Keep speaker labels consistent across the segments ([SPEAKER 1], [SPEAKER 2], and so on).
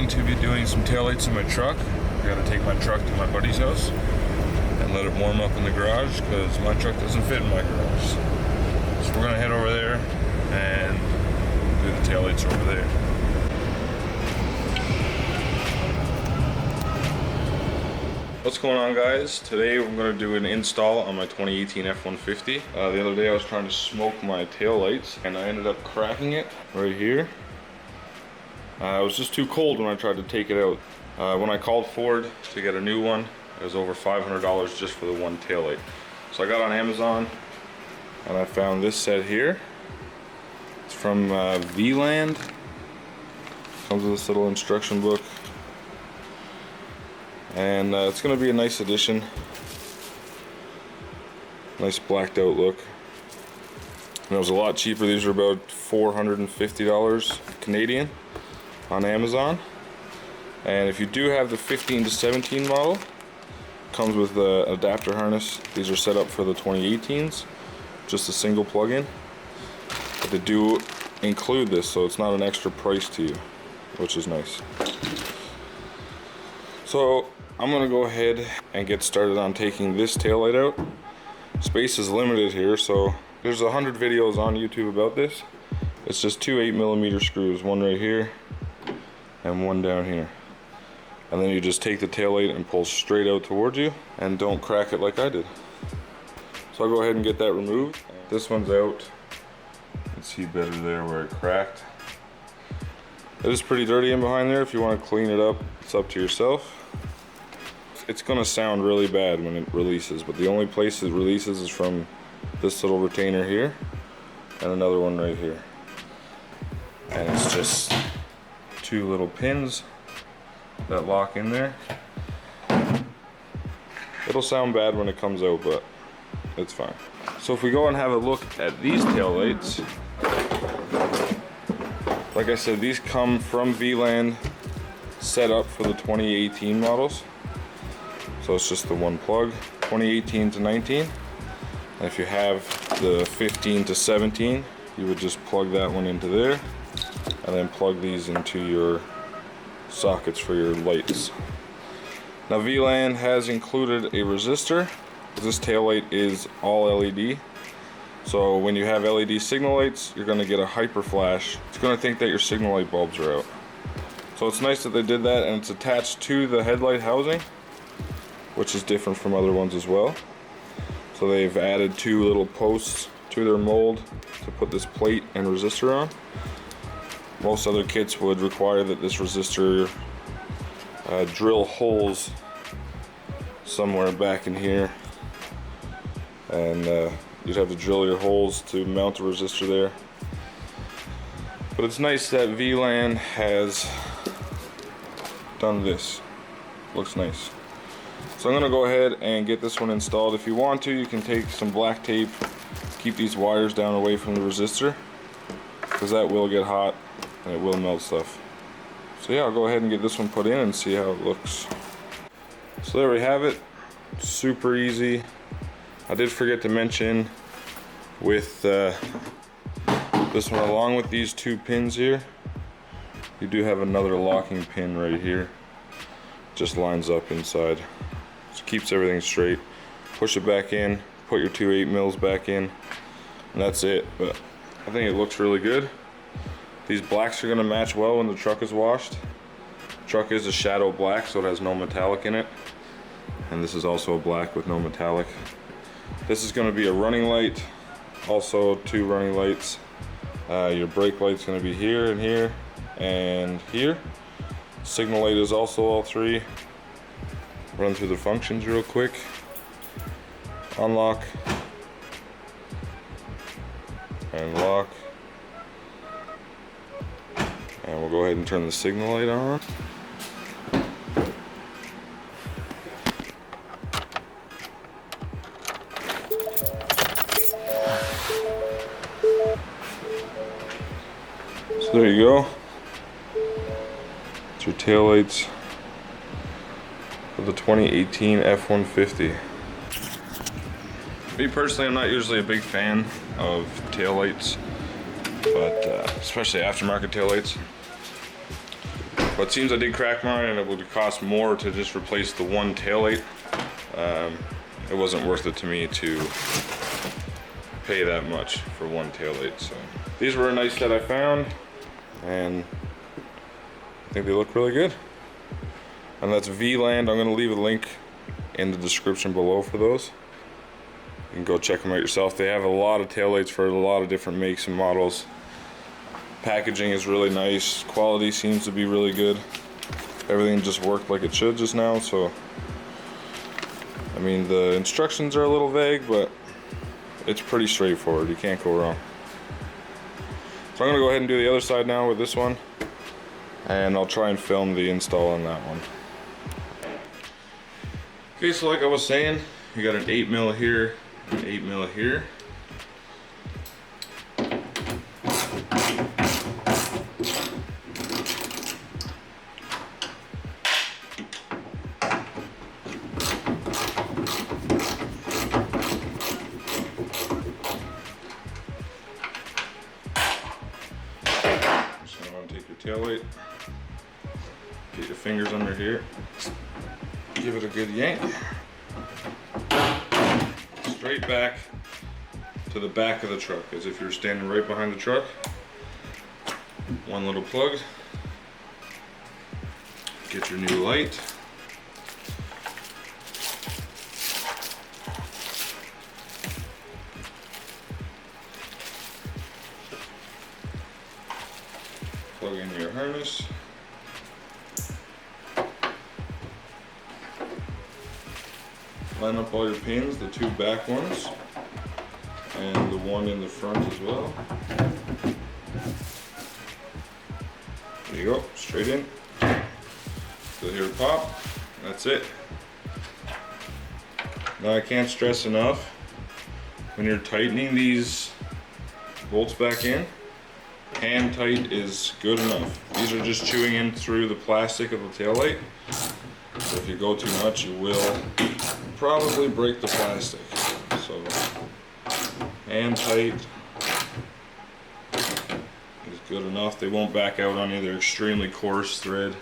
[SPEAKER 1] going to be doing some taillights in my truck. I gotta take my truck to my buddy's house and let it warm up in the garage because my truck doesn't fit in my garage. So we're gonna head over there and do the taillights over there. What's going on, guys? Today we're going to do an install on my 2018 F-150. The other day I was trying to smoke my tail lights and I ended up cracking it right here. It was just too cold when I tried to take it out. When I called Ford to get a new one, it was over $500 just for the one tail light. So I got on Amazon and I found this set here. It's from VLAND. Comes with this little instruction book. And it's going to be a nice addition. Nice blacked out look. And it was a lot cheaper. These are about $450 Canadian on Amazon. And if you do have the 15 to 17 model, comes with the adapter harness. These are set up for the 2018s, just a single plug-in. But they do include this, so it's not an extra price to you, which is nice. So I'm gonna go ahead and get started on taking this taillight out. Space is limited here, so there's 100 videos on YouTube about this. It's just two 8mm screws, one right here and one down here. And then you just take the taillight and pull straight out towards you, and don't crack it like I did. So I'll go ahead and get that removed. This one's out. You can see better there where it cracked. It is pretty dirty in behind there. If you want to clean it up, it's up to yourself. It's gonna sound really bad when it releases, but the only place it releases is from this little retainer here and another one right here. And it's just two little pins that lock in there. It'll sound bad when it comes out, but it's fine. So if we go and have a look at these taillights, like I said, these come from VLAND, set up for the 2018 models. So it's just the one plug, 2018 to 19. And if you have the 15 to 17, you would just plug that one into there and then plug these into your sockets for your lights. Now VLAND has included a resistor. This taillight is all LED. So when you have LED signal lights, you're going to get a hyper flash. It's going to think that your signal light bulbs are out. So it's nice that they did that, and it's attached to the headlight housing, which is different from other ones as well. So they've added two little posts to their mold to put this plate and resistor on. Most other kits would require that this resistor drill holes somewhere back in here, and you'd have to drill your holes to mount the resistor there. But it's nice that VLAND has done this. Looks nice. So I'm going to go ahead and get this one installed. If you want to, you can take some black tape, keep these wires down away from the resistor, because that will get hot and it will melt stuff. So yeah, I'll go ahead and get this one put in and see how it looks. So there we have it. Super easy. I did forget to mention with this one, along with these two pins here, you do have another locking pin right here. Just lines up inside. Just keeps everything straight. Push it back in, put your two 8mm back in, and that's it. But I think it looks really good. These blacks are gonna match well when the truck is washed. The truck is a shadow black, so it has no metallic in it. And this is also a black with no metallic. This is gonna be a running light, also two running lights. Your brake light's gonna be here and here and here. Signal light is also all three. Run through the functions real quick. Unlock and lock. And we'll go ahead and turn the signal light on. So there you go. It's your taillights for the 2018 F-150. Me personally, I'm not usually a big fan of taillights, but especially aftermarket taillights. But it seems I did crack mine, and it would cost more to just replace the one taillight. It wasn't worth it to me to pay that much for one taillight. So these were a nice set I found, and I think they look really good. And that's VLAND. I'm going to leave a link in the description below for those. You can go check them out yourself. They have a lot of taillights for a lot of different makes and models. Packaging is really nice. Quality seems to be really good. Everything just worked like it should just now. So, I mean, the instructions are a little vague, but it's pretty straightforward. You can't go wrong. So I'm going to go ahead and do the other side now with this one. And I'll try and film the install on that one. Okay, so like I was saying, you got an 8mm here, an 8mm here. Taillight, get your fingers under here, give it a good yank, straight back to the back of the truck as if you're standing right behind the truck. One little plug, get your new light, plug in your harness, line up all your pins, the two back ones and the one in the front as well. There you go, straight in. So here it pop, that's it. Now I can't stress enough, when you're tightening these bolts back in, hand tight is good enough. These are just chewing in through the plastic of the taillight. So if you go too much, you will probably break the plastic. So hand tight is good enough. They won't back out on you. They're extremely coarse thread.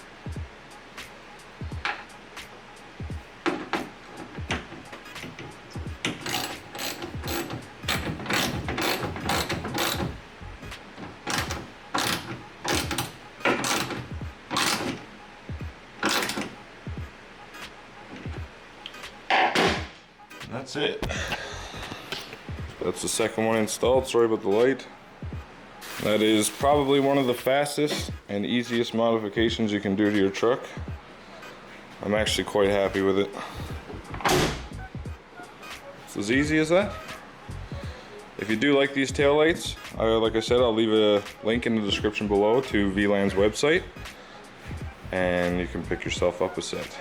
[SPEAKER 1] That's it. That's the second one installed. Sorry about the light. That is probably one of the fastest and easiest modifications you can do to your truck. I'm actually quite happy with it. It's as easy as that. If you do like these taillights, like I said, I'll leave a link in the description below to VLAND's website, and you can pick yourself up a set.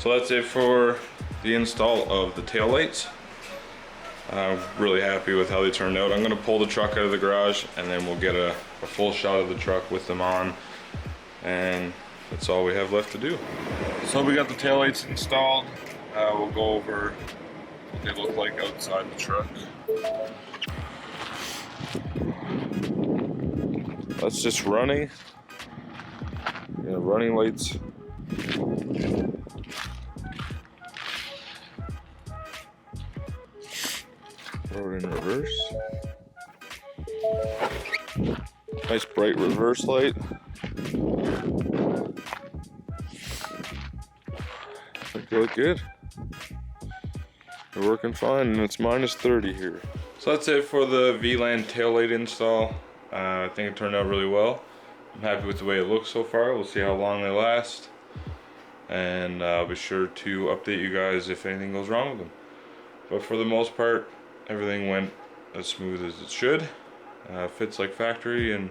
[SPEAKER 1] So that's it for the install of the taillights. I'm really happy with how they turned out. I'm going to pull the truck out of the garage, and then we'll get a full shot of the truck with them on, and that's all we have left to do. So we got the taillights installed. We'll go over what they look like outside the truck. That's just running. Yeah, running lights. Throw it in reverse. Nice bright reverse light. I think they look good. They're working fine, and it's minus 30 here. So that's it for the VLAND taillight install. I think it turned out really well. I'm happy with the way it looks so far. We'll see how long they last, and I'll be sure to update you guys if anything goes wrong with them. But for the most part, everything went as smooth as it should. Fits like factory, and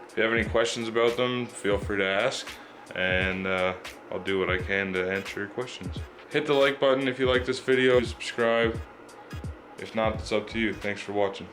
[SPEAKER 1] if you have any questions about them, feel free to ask, and I'll do what I can to answer your questions. Hit the like button if you like this video, subscribe. If not, it's up to you. Thanks for watching.